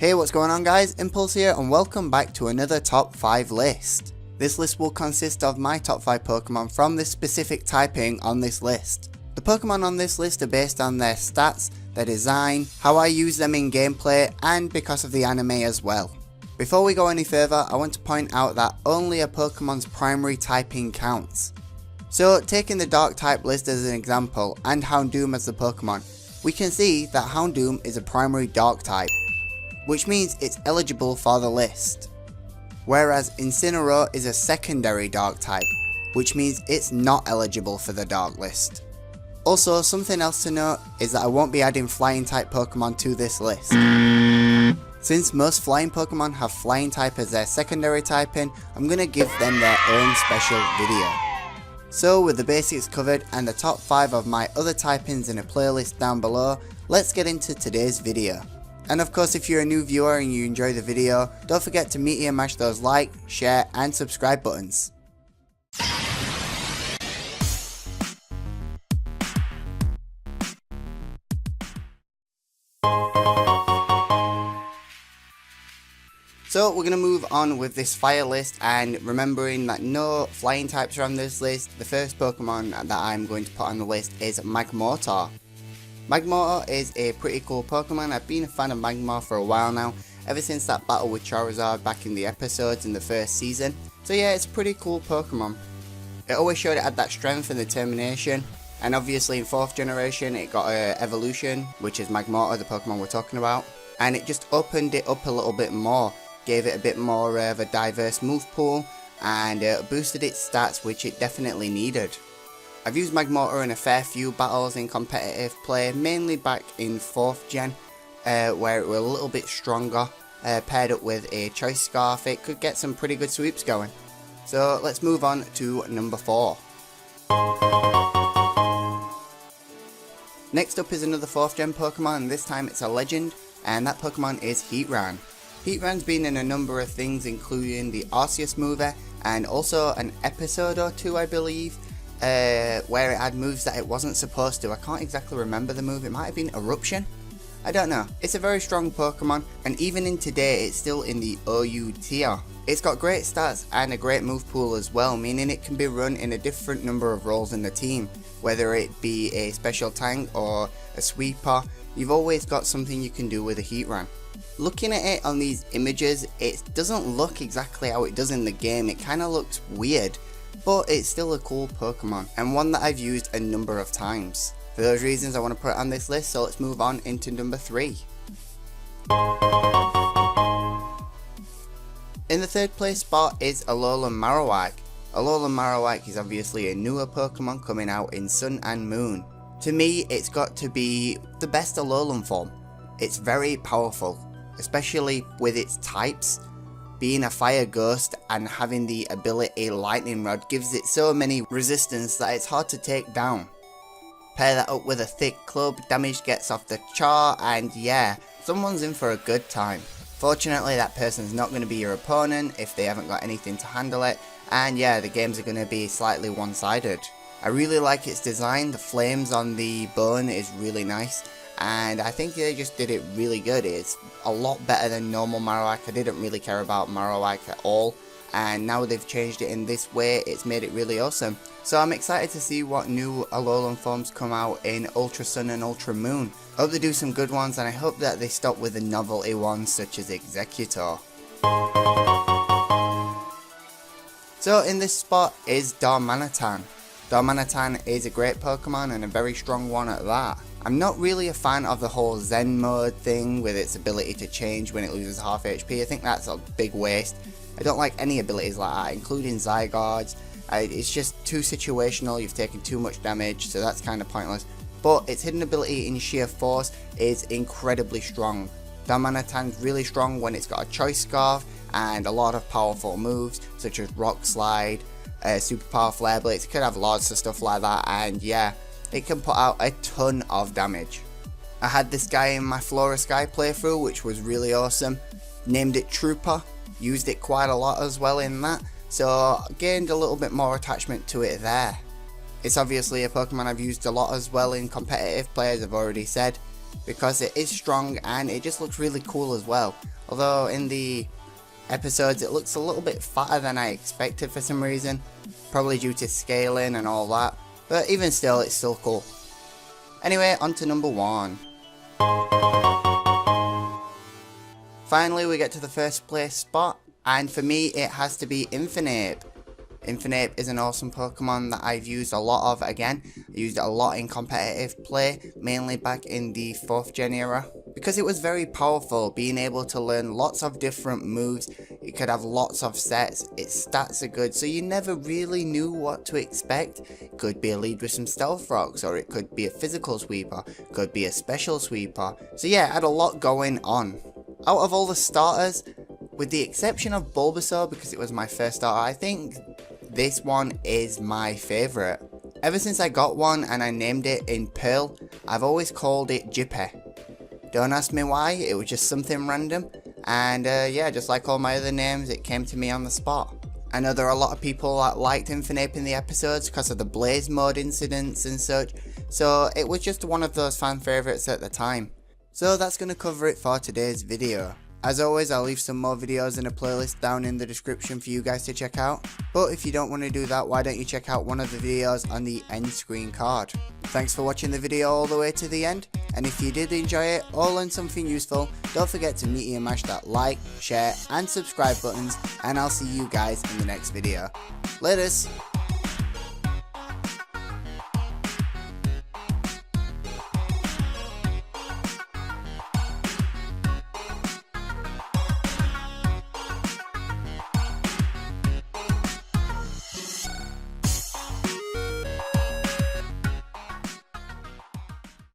Hey, what's going on guys, Impulse here and welcome back to another top 5 list. This list will consist of my top 5 Pokemon from this specific typing on this list. The Pokemon on this list are based on their stats, their design, how I use them in gameplay and because of the anime as well. Before we go any further, I want to point out that only a Pokemon's primary typing counts. So taking the Dark type list as an example and Houndoom as the Pokemon, we can see that Houndoom is a primary Dark type, which means it's eligible for the list. Whereas Incineroar is a secondary Dark type, which means it's not eligible for the Dark list. Also, something else to note is that I won't be adding Flying type Pokemon to this list. Since most Flying Pokemon have Flying type as their secondary typing, I'm going to give them their own special video. So with the basics covered and the top 5 of my other typings in a playlist down below, let's get into today's video. And of course, if you're a new viewer and you enjoy the video, don't forget to meaty and mash those like, share and subscribe buttons. So we're going to move on with this fire list, and remembering that no flying types are on this list, the first Pokemon that I'm going to put on the list is Magma. Magma is a pretty cool Pokemon. I've been a fan of Magma for a while now, ever since that battle with Charizard back in the episodes in the first season. So yeah, it's a pretty cool Pokemon. It always showed it had that strength and determination, and obviously in 4th generation it got an evolution, which is Magma, the Pokemon we're talking about, and it just opened it up a little bit more. Gave it a bit more of a diverse move pool and boosted its stats, which it definitely needed. I've used Magma in a fair few battles in competitive play, mainly back in 4th gen, where it was a little bit stronger. Paired up with a Choice Scarf, it could get some pretty good sweeps going. So let's move on to number 4. Next up is another 4th gen Pokemon, and this time it's a legend, and that Pokemon is Heatran. Heatran's been in a number of things, including the Arceus movie and also an episode or 2, I believe, where it had moves that it wasn't supposed to. I can't exactly remember the move. It might have been Eruption? I don't know. It's a very strong Pokemon, and even in today it's still in the OU tier. It's got great stats and a great move pool as well, meaning it can be run in a different number of roles in the team. Whether it be a special tank or a sweeper, you've always got something you can do with a Heatran. Looking at it on these images, it doesn't look exactly how it does in the game. It kind of looks weird, but it's still a cool Pokemon and one that I've used a number of times. For those reasons I want to put it on this list, so let's move on into number 3. In the 3rd place spot is Alolan Marowak. Alolan Marowak is obviously a newer Pokemon coming out in Sun and Moon. To me, it's got to be the best Alolan form. It's very powerful, especially with its types. Being a fire ghost and having the ability Lightning Rod gives it so many resistance that it's hard to take down. Pair that up with a thick club, damage gets off the chart, and yeah, someone's in for a good time. Fortunately, that person's not going to be your opponent if they haven't got anything to handle it, and yeah, the games are going to be slightly one-sided. I really like its design. The flames on the bone is really nice, and I think they just did it really good. It's a lot better than normal Marowak. I didn't really care about Marowak at all, and now they've changed it in this way, it's made it really awesome. So I'm excited to see what new Alolan forms come out in Ultra Sun and Ultra Moon. Hope they do some good ones, and I hope that they stop with the novelty ones such as Executor. So in this spot is Darmanitan. Darmanitan is a great Pokemon and a very strong one at that. I'm not really a fan of the whole Zen mode thing with its ability to change when it loses half HP. I think that's a big waste. I don't like any abilities like that, including Zygarde's. It's just too situational, you've taken too much damage, so that's kind of pointless. But its hidden ability in Sheer Force is incredibly strong. Darmanitan's really strong when it's got a Choice Scarf and a lot of powerful moves, such as Rock Slide, Super Power Flare Blades. It could have lots of stuff like that, and yeah, it can put out a ton of damage. I had this guy in my Flora Sky playthrough, which was really awesome. Named it Trooper, used it quite a lot as well in that, so gained a little bit more attachment to it there. It's obviously a Pokemon I've used a lot as well in competitive play, as I've already said. because it is strong and it just looks really cool as well. Although in the episodes it looks a little bit fatter than I expected for some reason, probably due to scaling and all that, but even still it's still cool. Anyway, on to number 1. Finally we get to the first place spot, and for me it has to be Infinite. Infinite is an awesome Pokemon that I've used a lot of. Again, I used it a lot in competitive play, mainly back in the 4th gen era, because it was very powerful, being able to learn lots of different moves. It could have lots of sets, its stats are good, so you never really knew what to expect. It could be a lead with some stealth rocks, or it could be a physical sweeper, could be a special sweeper. So yeah, it had a lot going on. Out of all the starters, with the exception of Bulbasaur, because it was my first starter, I think this one is my favourite. Ever since I got one and I named it in Pearl, I've always called it Jippy. Don't ask me why, it was just something random, and yeah, just like all my other names, it came to me on the spot. I know there are a lot of people that liked Infinite in the episodes because of the Blaze mode incidents and such, so it was just one of those fan favourites at the time. So that's going to cover it for today's video. As always, I'll leave some more videos in a playlist down in the description for you guys to check out. But if you don't want to do that, why don't you check out one of the videos on the end screen card. Thanks for watching the video all the way to the end, and if you did enjoy it or learn something useful, don't forget to meaty and mash that like, share and subscribe buttons, and I'll see you guys in the next video. Laters!